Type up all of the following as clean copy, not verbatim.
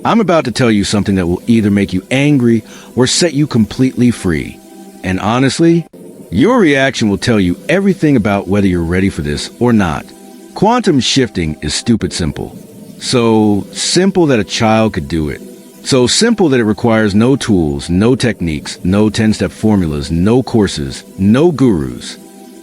I'm about to tell you something that will either make you angry or set you completely free. And honestly, your reaction will tell you everything about whether you're ready for this or not. Quantum shifting is stupid simple. So simple that a child could do it. So simple that it requires no tools, no techniques, no 10-step formulas, no courses, no gurus.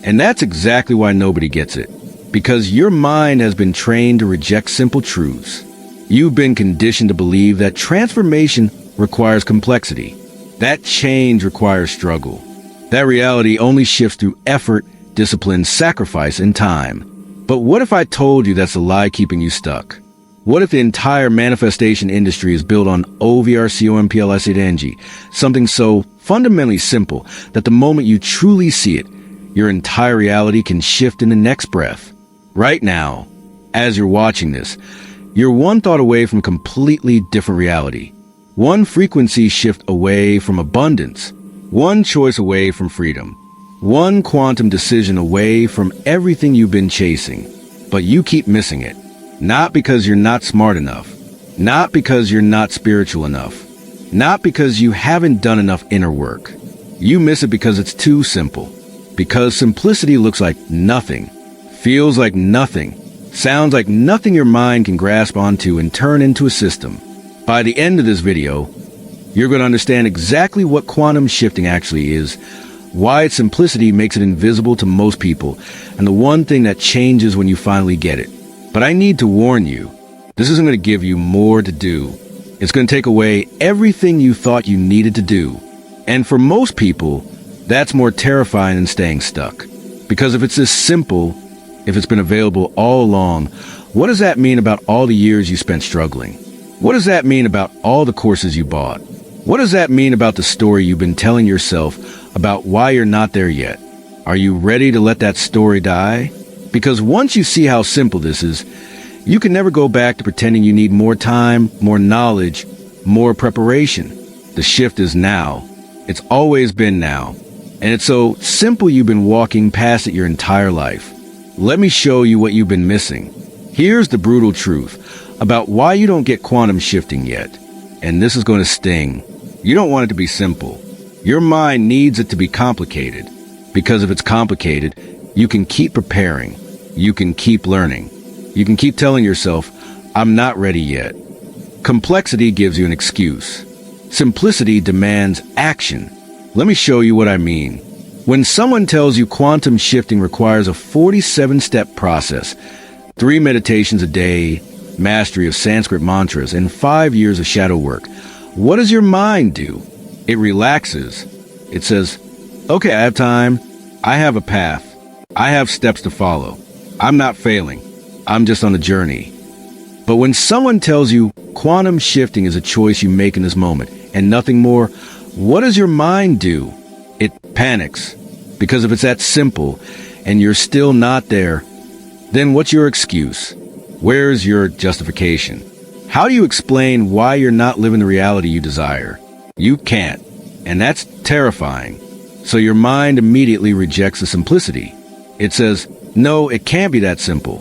And that's exactly why nobody gets it. Because your mind has been trained to reject simple truths. You've been conditioned to believe that transformation requires complexity. That change requires struggle. That reality only shifts through effort, discipline, sacrifice, and time. But what if I told you that's a lie keeping you stuck? What if the entire manifestation industry is built on OVRCOMPLSING, something so fundamentally simple that the moment you truly see it, your entire reality can shift in the next breath? Right now, as you're watching this, you're one thought away from completely different reality. One frequency shift away from abundance. One choice away from freedom. One quantum decision away from everything you've been chasing. But you keep missing it. Not because you're not smart enough. Not because you're not spiritual enough. Not because you haven't done enough inner work. You miss it because it's too simple. Because simplicity looks like nothing. Feels like nothing. Sounds like nothing your mind can grasp onto and turn into a system. By the end of this video, you're going to understand exactly what quantum shifting actually is, why its simplicity makes it invisible to most people, and the one thing that changes when you finally get it. But I need to warn you, this isn't going to give you more to do. It's going to take away everything you thought you needed to do. And for most people, that's more terrifying than staying stuck. Because if it's this simple, if it's been available all along, what does that mean about all the years you spent struggling? What does that mean about all the courses you bought? What does that mean about the story you've been telling yourself about why you're not there yet? Are you ready to let that story die? Because once you see how simple this is, you can never go back to pretending you need more time, more knowledge, more preparation. The shift is now. It's always been now. And it's so simple you've been walking past it your entire life. Let me show you what you've been missing. Here's the brutal truth about why you don't get quantum shifting yet. And this is going to sting. You don't want it to be simple. Your mind needs it to be complicated. Because if it's complicated, you can keep preparing. You can keep learning. You can keep telling yourself, I'm not ready yet. Complexity gives you an excuse. Simplicity demands action. Let me show you what I mean. When someone tells you quantum shifting requires a 47-step process, 3 meditations a day, mastery of Sanskrit mantras, and 5 years of shadow work, what does your mind do? It relaxes. It says, okay, I have time. I have a path. I have steps to follow. I'm not failing. I'm just on a journey. But when someone tells you quantum shifting is a choice you make in this moment and nothing more, what does your mind do? It panics. Because if it's that simple and you're still not there, then what's your excuse? Where's your justification? How do you explain why you're not living the reality you desire? You can't. And that's terrifying. So your mind immediately rejects the simplicity. It says, no, it can't be that simple.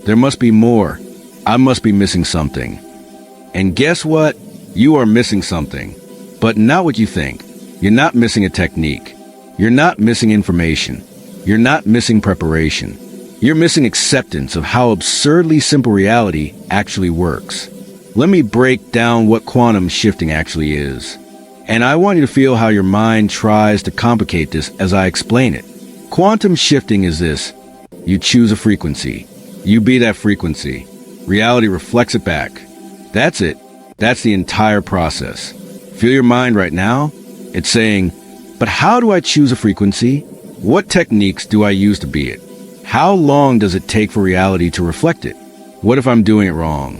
There must be more. I must be missing something. And guess what? You are missing something. But not what you think. You're not missing a technique. You're not missing information. You're not missing preparation. You're missing acceptance of how absurdly simple reality actually works. Let me break down what quantum shifting actually is. And I want you to feel how your mind tries to complicate this as I explain it. Quantum shifting is this. You choose a frequency. You be that frequency. Reality reflects it back. That's it. That's the entire process. Feel your mind right now? It's saying, but how do I choose a frequency? What techniques do I use to be it? How long does it take for reality to reflect it? What if I'm doing it wrong?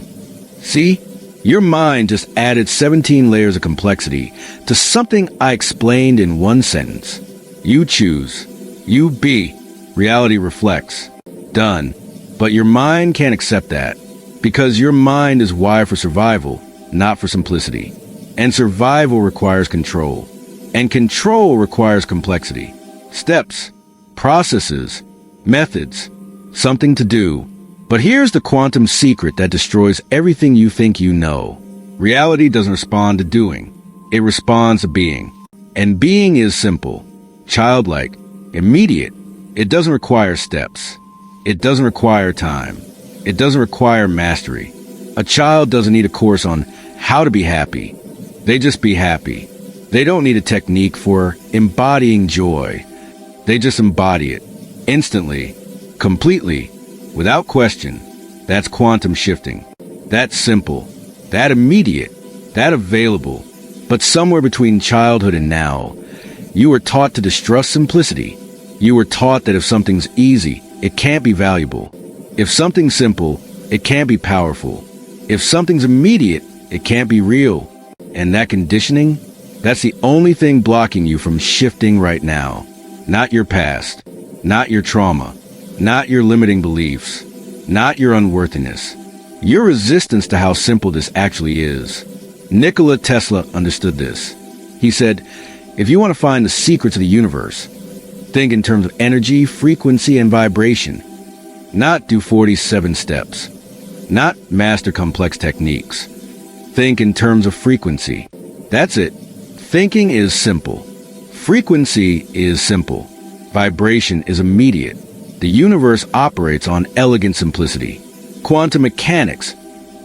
See? Your mind just added 17 layers of complexity to something I explained in one sentence. You choose. You be. Reality reflects. Done. But your mind can't accept that. Because your mind is wired for survival, not for simplicity. And survival requires control. And control requires complexity. Steps. Processes. Methods. Something to do. But here's the quantum secret that destroys everything you think you know. Reality doesn't respond to doing. It responds to being. And being is simple, childlike, immediate. It doesn't require steps. It doesn't require time. It doesn't require mastery. A child doesn't need a course on how to be happy. They just be happy. They don't need a technique for embodying joy. They just embody it. Instantly, completely, without question. That's quantum shifting. That's simple. That immediate. That available. But somewhere between childhood and now, you were taught to distrust simplicity. You were taught that if something's easy, it can't be valuable. If something's simple, it can't be powerful. If something's immediate, it can't be real. And that conditioning, that's the only thing blocking you from shifting right now. Not your past, not your trauma, not your limiting beliefs, not your unworthiness. Your resistance to how simple this actually is. Nikola Tesla understood this. He said, if you want to find the secrets of the universe, think in terms of energy, frequency, and vibration. Not do 47 steps. Not master complex techniques. Think in terms of frequency. That's it. Thinking is simple. Frequency is simple. Vibration is immediate. The universe operates on elegant simplicity. Quantum mechanics,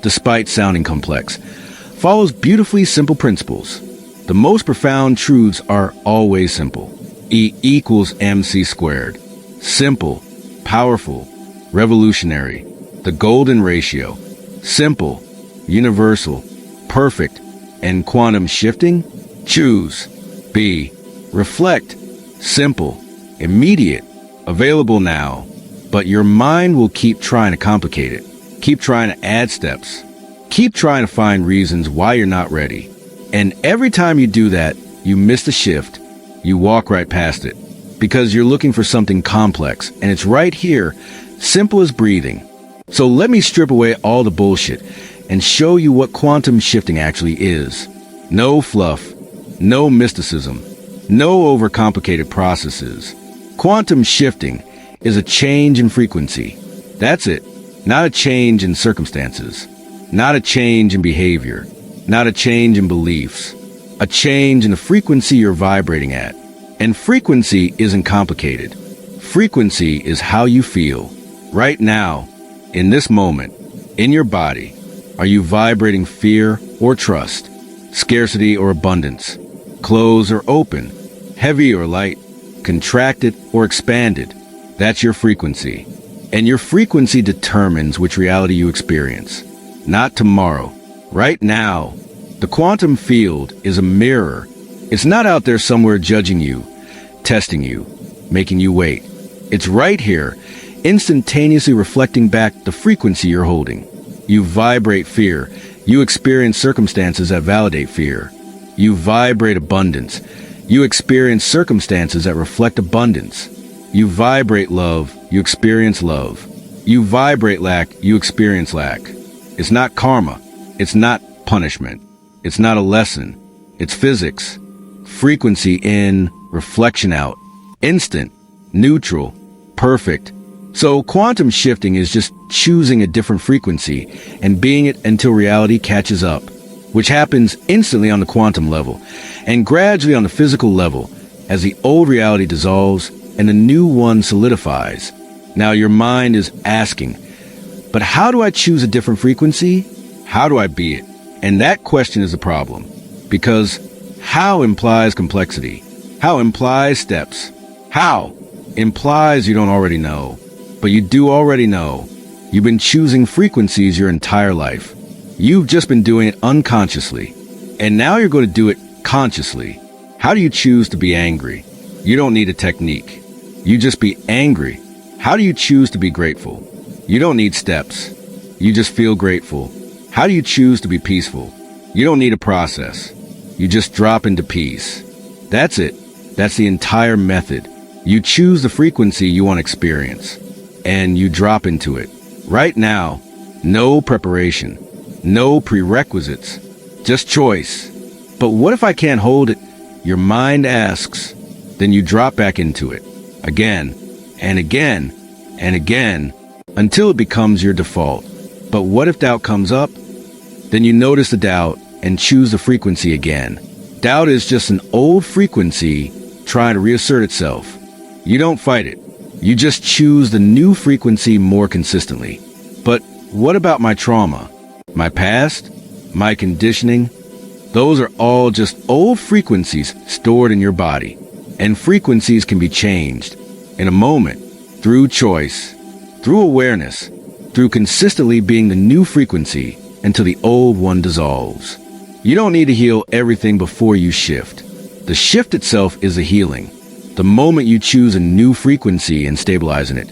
despite sounding complex, follows beautifully simple principles. The most profound truths are always simple. E equals mc squared. Simple, powerful, revolutionary. The golden ratio. Simple, universal, perfect, and quantum shifting? Choose. Be. Reflect. Simple, immediate, available now. But your mind will keep trying to complicate it. Keep trying to add steps. Keep trying to find reasons why you're not ready. And every time you do that, you miss the shift. You walk right past it. Because you're looking for something complex, and it's right here, simple as breathing. So let me strip away all the bullshit and show you what quantum shifting actually is. No fluff, no mysticism, no overcomplicated processes. Quantum shifting is a change in frequency. That's it. Not a change in circumstances. Not a change in behavior. Not a change in beliefs. A change in the frequency you're vibrating at. And frequency isn't complicated. Frequency is how you feel. Right now, in this moment, in your body, are you vibrating fear or trust? Scarcity or abundance? Closed or open? Heavy or light? Contracted or expanded? That's your frequency. And your frequency determines which reality you experience. Not tomorrow. Right now. The quantum field is a mirror. It's not out there somewhere judging you, testing you, making you wait. It's right here, instantaneously reflecting back the frequency you're holding. You vibrate fear. You experience circumstances that validate fear. You vibrate abundance. You experience circumstances that reflect abundance. You vibrate love. You experience love. You vibrate lack. You experience lack. It's not karma. It's not punishment. It's not a lesson. It's physics. Frequency in, reflection out. Instant, neutral, perfect. So quantum shifting is just choosing a different frequency and being it until reality catches up, which happens instantly on the quantum level and gradually on the physical level as the old reality dissolves and the new one solidifies. Now your mind is asking, but how do I choose a different frequency? How do I be it? And that question is a problem, because how implies complexity. How implies steps. How implies you don't already know, but you do already know. You've been choosing frequencies your entire life. You've just been doing it unconsciously, and now you're going to do it consciously. How do you choose to be angry? You don't need a technique. You just be angry. How do you choose to be grateful? You don't need steps. You just feel grateful. How do you choose to be peaceful? You don't need a process. You just drop into peace. That's it. That's the entire method. You choose the frequency you want to experience, and you drop into it. Right now, no preparation, no prerequisites, just choice. But what if I can't hold it? Your mind asks. Then you drop back into it, again, and again, and again, until it becomes your default. But what if doubt comes up? Then you notice the doubt and choose the frequency again. Doubt is just an old frequency trying to reassert itself. You don't fight it. You just choose the new frequency more consistently. But what about my trauma? My past? My conditioning? Those are all just old frequencies stored in your body. And frequencies can be changed in a moment, through choice, through awareness, through consistently being the new frequency until the old one dissolves. You don't need to heal everything before you shift. The shift itself is a healing. The moment you choose a new frequency and stabilize in it,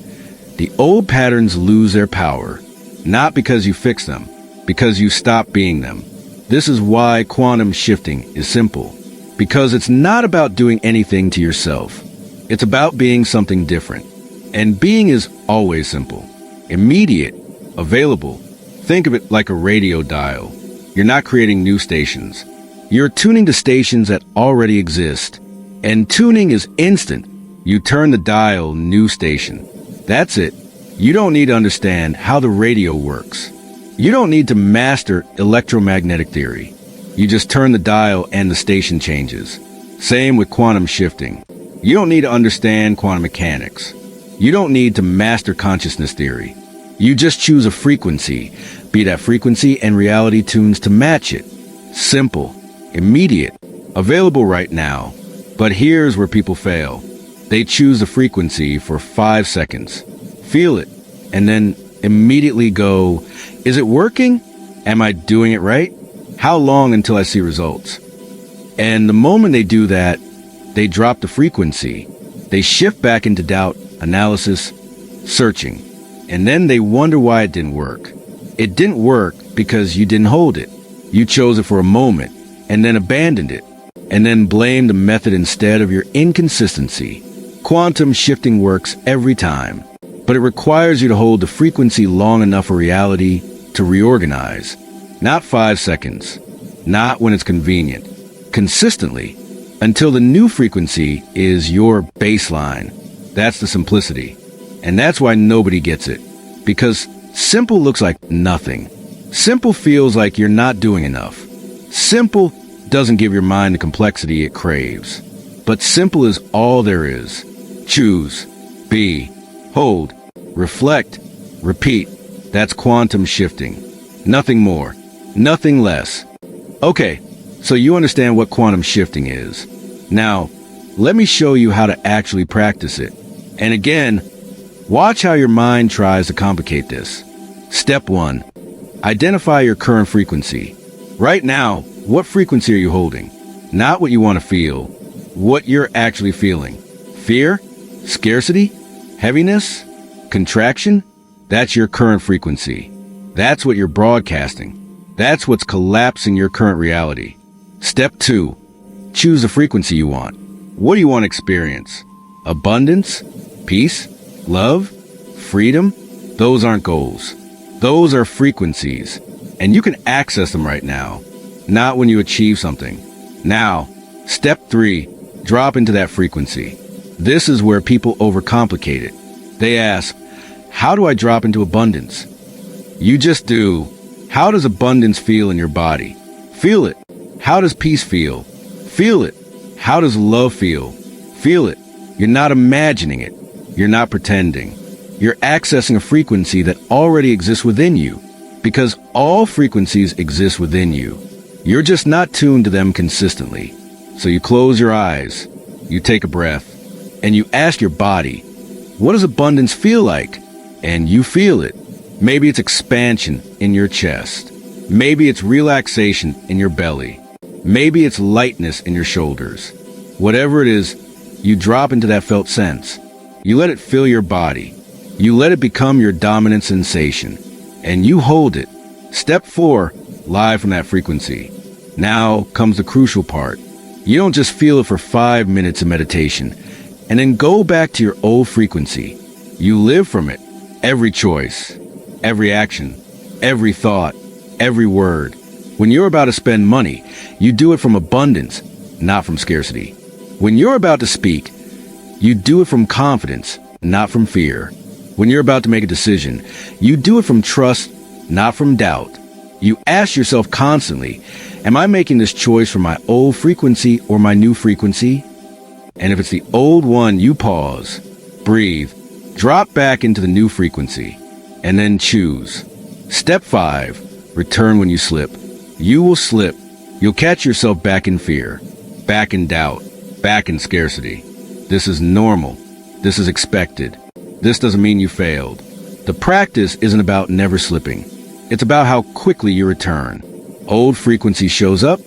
the old patterns lose their power, not because you fix them, because you stop being them. This is why quantum shifting is simple, because it's not about doing anything to yourself. It's about being something different. And being is always simple, immediate, available. Think of it like a radio dial. You're not creating new stations. You're tuning to stations that already exist. And tuning is instant. You turn the dial, new station. That's it. You don't need to understand how the radio works. You don't need to master electromagnetic theory. You just turn the dial and the station changes. Same with quantum shifting. You don't need to understand quantum mechanics. You don't need to master consciousness theory. You just choose a frequency, be that frequency and reality tunes to match it. Simple, immediate, available right now. But here's where people fail. They choose a frequency for 5 seconds, feel it, and then immediately go, is it working? Am I doing it right? How long until I see results? And the moment they do that, they drop the frequency. They shift back into doubt, analysis, searching. And then they wonder why it didn't work. It didn't work because you didn't hold it. You chose it for a moment and then abandoned it, and then blamed the method instead of your inconsistency. Quantum shifting works every time, but it requires you to hold the frequency long enough for reality to reorganize. Not 5 seconds, not when it's convenient, consistently, until the new frequency is your baseline. That's the simplicity. And that's why nobody gets it. Because simple looks like nothing. Simple feels like you're not doing enough. Simple doesn't give your mind the complexity it craves. But simple is all there is. Choose, be, hold, reflect, repeat. That's quantum shifting. Nothing more, nothing less. Okay, so you understand what quantum shifting is. Now, let me show you how to actually practice it. And again, watch how your mind tries to complicate this. Step 1. Identify your current frequency. Right now, what frequency are you holding? Not what you want to feel, what you're actually feeling. Fear? Scarcity? Heaviness? Contraction? That's your current frequency. That's what you're broadcasting. That's what's collapsing your current reality. Step 2. Choose the frequency you want. What do you want to experience? Abundance? Peace? Love? Freedom? Those aren't goals. Those are frequencies. And you can access them right now, not when you achieve something. Now, step 3. Drop into that frequency. This is where people overcomplicate it. They ask, how do I drop into abundance? You just do. How does abundance feel in your body? Feel it. How does peace feel? Feel it. How does love feel? Feel it. You're not imagining it. You're not pretending. You're accessing a frequency that already exists within you, because all frequencies exist within you. You're just not tuned to them consistently. So you close your eyes, you take a breath, and you ask your body, what does abundance feel like? And you feel it. Maybe it's expansion in your chest. Maybe it's relaxation in your belly. Maybe it's lightness in your shoulders. Whatever it is, you drop into that felt sense. You let it fill your body. You let it become your dominant sensation. And you hold it. Step 4, live from that frequency. Now comes the crucial part. You don't just feel it for 5 minutes of meditation and then go back to your old frequency. You live from it. Every choice, every action, every thought, every word. When you're about to spend money, you do it from abundance, not from scarcity. When you're about to speak, you do it from confidence, not from fear. When you're about to make a decision, you do it from trust, not from doubt. You ask yourself constantly, am I making this choice for my old frequency or my new frequency? And if it's the old one, you pause, breathe, drop back into the new frequency, and then choose. Step 5, return when you slip. You will slip. You'll catch yourself back in fear, back in doubt, back in scarcity. This is normal. This is expected. This doesn't mean you failed. The practice isn't about never slipping. It's about how quickly you return. Old frequency shows up.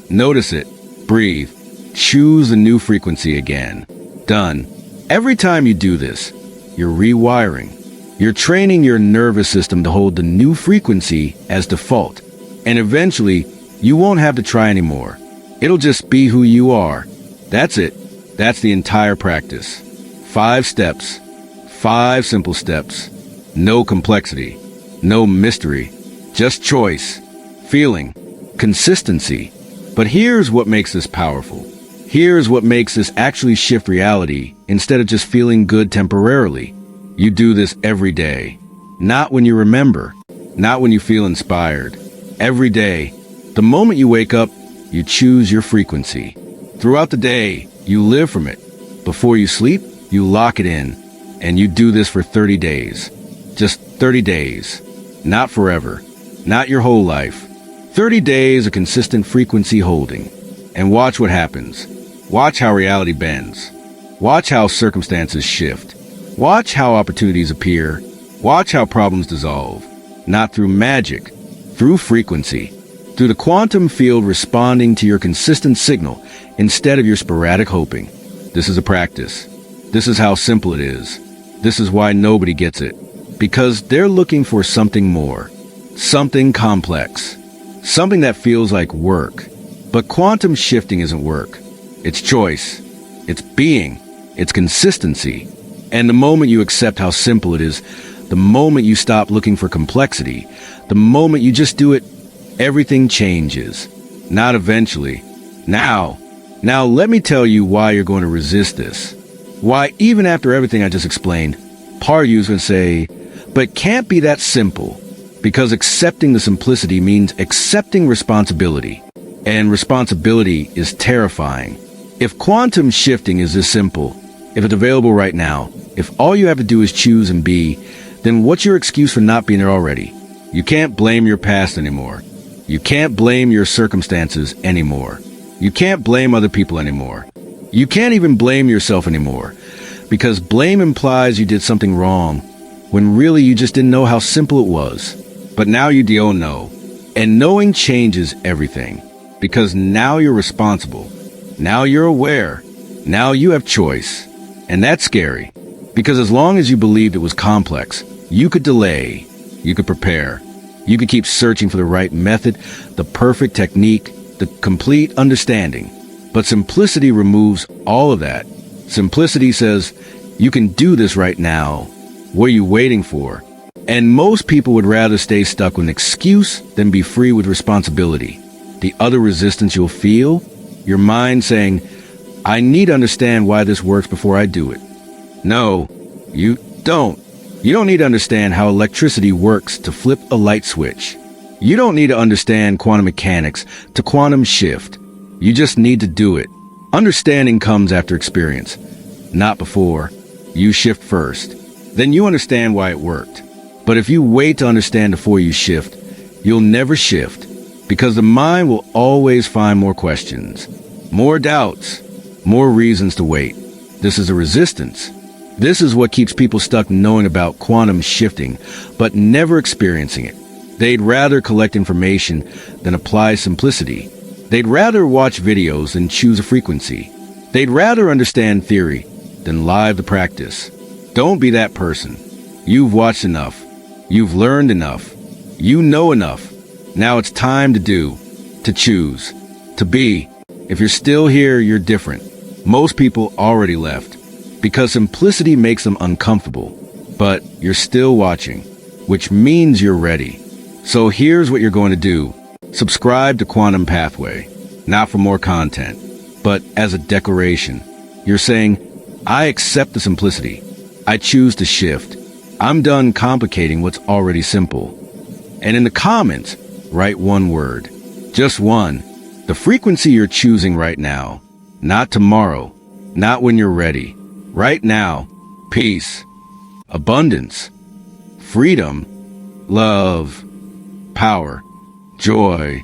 Notice it. Breathe. Choose the new frequency again. Done. Every time you do this, you're rewiring. You're training your nervous system to hold the new frequency as default. And eventually, you won't have to try anymore. It'll just be who you are. That's it. That's the entire practice. 5 steps. 5 simple steps. No complexity. No mystery. Just choice. Feeling. Consistency. But here's what makes this powerful. Here's what makes this actually shift reality instead of just feeling good temporarily. You do this every day. Not when you remember. Not when you feel inspired. Every day. The moment you wake up, you choose your frequency. Throughout the day, you live from it. Before you sleep, you lock it in. And you do this for 30 days. Just 30 days. Not forever. Not your whole life. 30 days of consistent frequency holding. And watch what happens. Watch how reality bends. Watch how circumstances shift. Watch how opportunities appear. Watch how problems dissolve. Not through magic, through frequency. Through the quantum field responding to your consistent signal instead of your sporadic hoping. This is a practice. This is how simple it is. This is why nobody gets it. Because they're looking for something more. Something complex. Something that feels like work. But quantum shifting isn't work. It's choice. It's being. It's consistency. And the moment you accept how simple it is, the moment you stop looking for complexity, the moment you just do it, everything changes. Not eventually. Now. Now let me tell you why you're going to resist this. Why, even after everything I just explained, part of you is going to say, but it can't be that simple. Because accepting the simplicity means accepting responsibility. And responsibility is terrifying. If quantum shifting is this simple, if it's available right now, if all you have to do is choose and be, then what's your excuse for not being there already? You can't blame your past anymore. You can't blame your circumstances anymore. You can't blame other people anymore. You can't even blame yourself anymore. Because blame implies you did something wrong, when really you just didn't know how simple it was. But now you do know. And knowing changes everything. Because now you're responsible. Now you're aware. Now you have choice. And that's scary. Because as long as you believed it was complex, you could delay. You could prepare. You could keep searching for the right method, the perfect technique, the complete understanding. But simplicity removes all of that. Simplicity says, you can do this right now. What are you waiting for? And most people would rather stay stuck with an excuse than be free with responsibility. The other resistance you'll feel, your mind saying, I need to understand why this works before I do it. No, you don't. You don't need to understand how electricity works to flip a light switch. You don't need to understand quantum mechanics to quantum shift. You just need to do it. Understanding comes after experience, not before. You shift first. Then you understand why it worked. But if you wait to understand before you shift, you'll never shift. Because the mind will always find more questions, more doubts, more reasons to wait. This is a resistance. This is what keeps people stuck knowing about quantum shifting, but never experiencing it. They'd rather collect information than apply simplicity. They'd rather watch videos than choose a frequency. They'd rather understand theory than live the practice. Don't be that person. You've watched enough. You've learned enough. You know enough. Now it's time to do, to choose, to be. If you're still here, you're different. Most people already left because simplicity makes them uncomfortable. But you're still watching, which means you're ready. So here's what you're going to do. Subscribe to Quantum Pathway, not for more content, but as a declaration. You're saying, I accept the simplicity. I choose to shift. I'm done complicating what's already simple. And in the comments, write one word. Just one. The frequency you're choosing right now. Not tomorrow. Not when you're ready. Right now. Peace. Abundance. Freedom. Love. Power. Joy.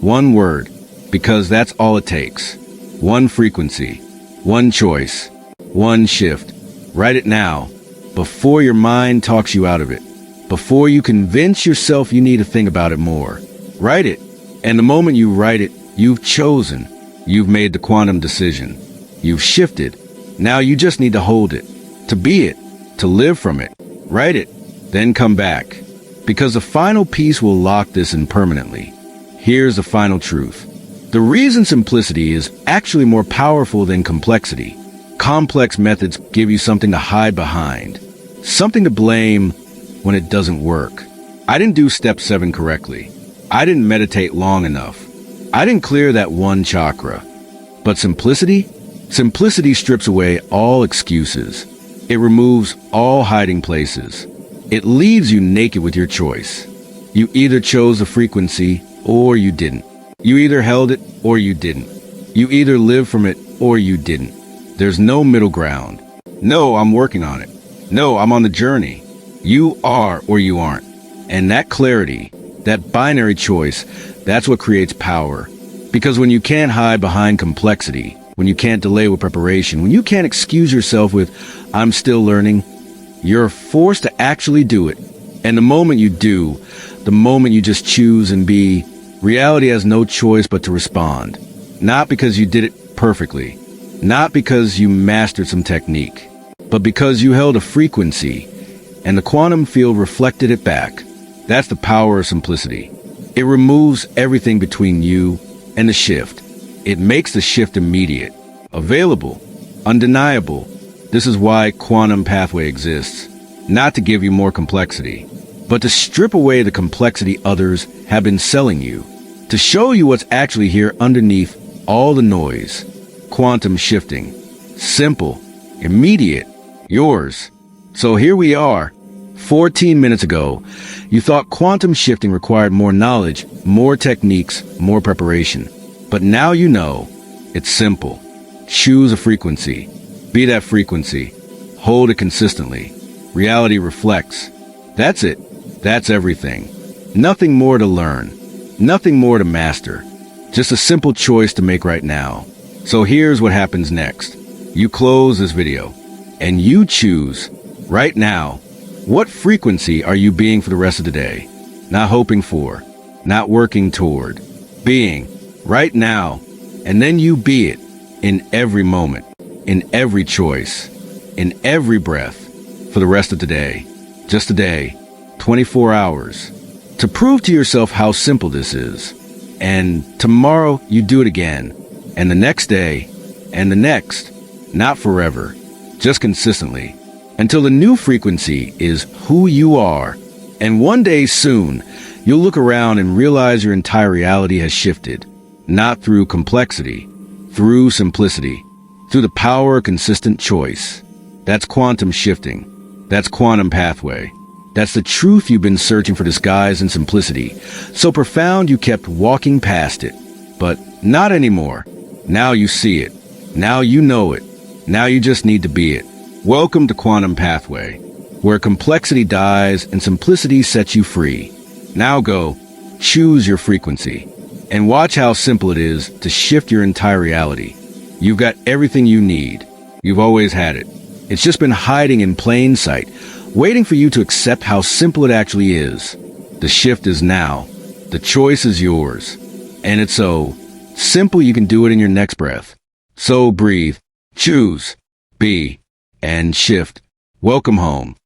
One word. Because that's all it takes. One frequency. One choice. One shift. Write it now. Before your mind talks you out of it. Before you convince yourself you need to think about it more. Write it. And the moment you write it, you've chosen. You've made the quantum decision. You've shifted. Now you just need to hold it. To be it. To live from it. Write it. Then come back. Because the final piece will lock this in permanently. Here's the final truth. The reason simplicity is actually more powerful than complexity. Complex methods give you something to hide behind. Something to blame when it doesn't work. I didn't do step 7 correctly. I didn't meditate long enough. I didn't clear that one chakra. But simplicity? Simplicity strips away all excuses. It removes all hiding places. It leaves you naked with your choice. You either chose the frequency or you didn't. You either held it or you didn't. You either lived from it or you didn't. There's no middle ground. No, I'm working on it. No, I'm on the journey. You are or you aren't. And that clarity, that binary choice, that's what creates power. Because when you can't hide behind complexity, when you can't delay with preparation, when you can't excuse yourself with, I'm still learning, you're forced to actually do it. And the moment you do, the moment you just choose and be, reality has no choice but to respond. Not because you did it perfectly, not because you mastered some technique, but because you held a frequency and the quantum field reflected it back. That's the power of simplicity. It removes everything between you and the shift. It makes the shift immediate, available, undeniable. This is why Quantum Pathway exists. Not to give you more complexity, but to strip away the complexity others have been selling you. To show you what's actually here underneath all the noise. Quantum shifting. Simple. Immediate. Yours. So here we are. 14 minutes ago, you thought quantum shifting required more knowledge, more techniques, more preparation. But now you know. It's simple. Choose a frequency. Be that frequency. Hold it consistently. Reality reflects. That's it. That's everything. Nothing more to learn. Nothing more to master. Just a simple choice to make right now. So here's what happens next. You close this video and you choose right now. What frequency are you being for the rest of the day? Not hoping for, not working toward, being right now. And then you be it in every moment, in every choice, in every breath for the rest of the day. Just a day, 24 hours, to prove to yourself how simple this is. And tomorrow you do it again, and the next day, and the next, not forever, just consistently. Until the new frequency is who you are. And one day soon, you'll look around and realize your entire reality has shifted. Not through complexity, through simplicity, through the power of consistent choice. That's quantum shifting. That's quantum pathway. That's the truth you've been searching for, disguise in simplicity. So profound you kept walking past it. But not anymore. Now you see it. Now you know it. Now you just need to be it. Welcome to Quantum Pathway, where complexity dies and simplicity sets you free. Now go, choose your frequency, and watch how simple it is to shift your entire reality. You've got everything you need. You've always had it. It's just been hiding in plain sight, waiting for you to accept how simple it actually is. The shift is now. The choice is yours. And it's so simple you can do it in your next breath. So breathe, choose, be, and shift. Welcome home.